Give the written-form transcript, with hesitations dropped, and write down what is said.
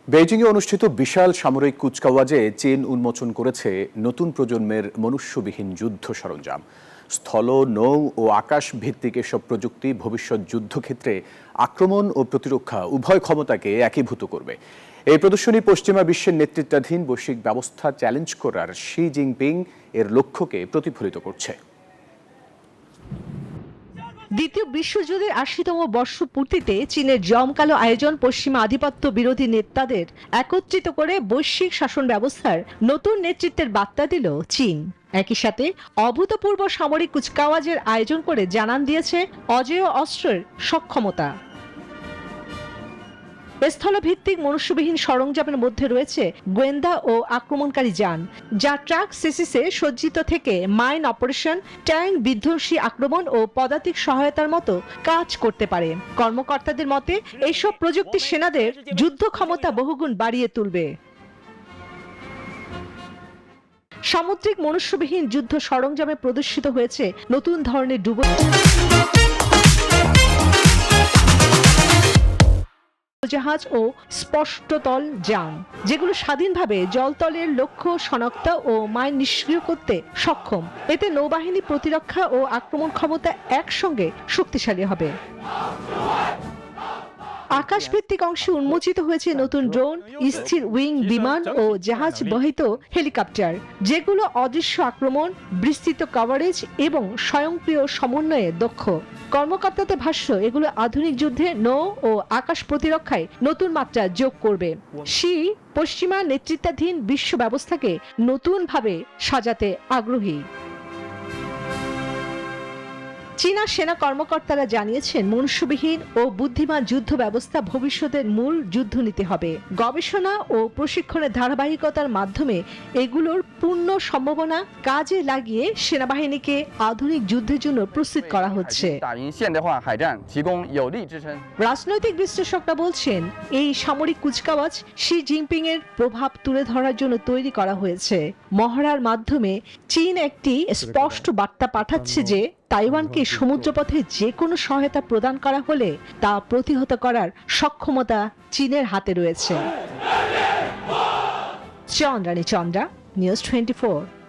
বেইজিংয়ে অনুষ্ঠিত বিশাল সামরিক কুচকাওয়াজে চীন উন্মোচন করেছে নতুন প্রজন্মের মনুষ্যবিহীন যুদ্ধ সরঞ্জাম। স্থল, নৌ ও আকাশ ভিত্তিক এসব প্রযুক্তি ভবিষ্যৎ যুদ্ধক্ষেত্রে আক্রমণ ও প্রতিরক্ষা উভয় ক্ষমতাকে একীভূত করবে। এই প্রদর্শনী পশ্চিমা বিশ্বের নেতৃত্বাধীন বৈশ্বিক ব্যবস্থা চ্যালেঞ্জ করার শি জিনপিং এর লক্ষ্যকে প্রতিফলিত করছে। দ্বিতীয় বিশ্বযুদ্ধের ৮০তম বর্ষপূর্তিতে চীনের জমকালো আয়োজন পশ্চিমা আধিপত্য বিরোধী নেতাদের একত্রিত করে বৈশ্বিক শাসন ব্যবস্থার নতুন নেতৃত্বের বার্তা দিল চীন। একই সাথে অভূতপূর্ব সামরিক কুচকাওয়াজের আয়োজন করে জানান দিয়েছে অজেয় অস্ত্রের সক্ষমতা। স্থলভিত্তিক মনুষ্যবিহীন সরঞ্জামের মধ্যে রয়েছে গোয়েন্দা ও আক্রমণকারী যান, যা ট্রাক সিসিসে সজ্জিত থেকে মাইন অপারেশন, ট্যাঙ্ক বিধ্বংসী আক্রমণ ও পদাতিক সহায়তার মতো কাজ করতে পারে। কর্মকর্তাদের মতে এইসব প্রযুক্তি সেনাদের যুদ্ধ ক্ষমতা বহুগুণ বাড়িয়ে তুলবে। সামুদ্রিক মনুষ্যবিহীন যুদ্ধ সরঞ্জামে প্রদর্শিত হয়েছে নতুন ধরনের জাহাজ ও স্পষ্টতল যান, যেগুলো স্বাধীনভাবে জলতলের লক্ষ্য শনাক্ত ও মাইন নিষ্ক্রিয় করতে সক্ষম। এতে নৌবাহিনী প্রতিরক্ষা ও আক্রমণ ক্ষমতা একসঙ্গে শক্তিশালী হবে। আকাশভিত্তিক অংশে উন্মোচিত হয়েছে নতুন ড্রোন, স্থির উইং বিমান ও জাহাজ বহিত হেলিকপ্টার, যেগুলো অদৃশ্য আক্রমণ, বিস্তৃত কভারেজ এবং স্বয়ংক্রিয় সমন্বয়ে দক্ষ। কর্মকর্তাদের ভাষ্য, এগুলো আধুনিক যুদ্ধে নৌ ও আকাশ প্রতিরক্ষায় নতুন মাত্রা যোগ করবে। শি পশ্চিমা নেতৃত্বাধীন বিশ্ব ব্যবস্থাকে নতুনভাবে সাজাতে আগ্রহী। চীনা সেনা কর্মকর্তারা জানিয়েছেন, মনুষ্যবিহীন ও বুদ্ধিমান যুদ্ধ ব্যবস্থা ভবিষ্যতের মূল যুদ্ধনীতি হবে। গবেষণা ও প্রশিক্ষণের ধারাবাহিকতার মাধ্যমে এগুলোর পূর্ণ সম্ভাবনা কাজে লাগিয়ে সেনাবাহিনীকে আধুনিক যুদ্ধের জন্য প্রস্তুত করা হচ্ছে। রাজনৈতিক বিশ্লেষকরা বলছেন, এই সামরিক কুচকাওয়াজ শি জিনপিং এর প্রভাব তুলে ধরার জন্য তৈরি করা হয়েছে। মহড়ার মাধ্যমে চীন একটি স্পষ্ট বার্তা পাঠাচ্ছে যে তাইওয়ানকে সমুদ্রপথে যে কোনো সহায়তা প্রদান করা হলে তা প্রতিহত করার সক্ষমতা চীনের হাতে রয়েছে। চন্দ্রানী চন্দ্রা, নিউজ 24।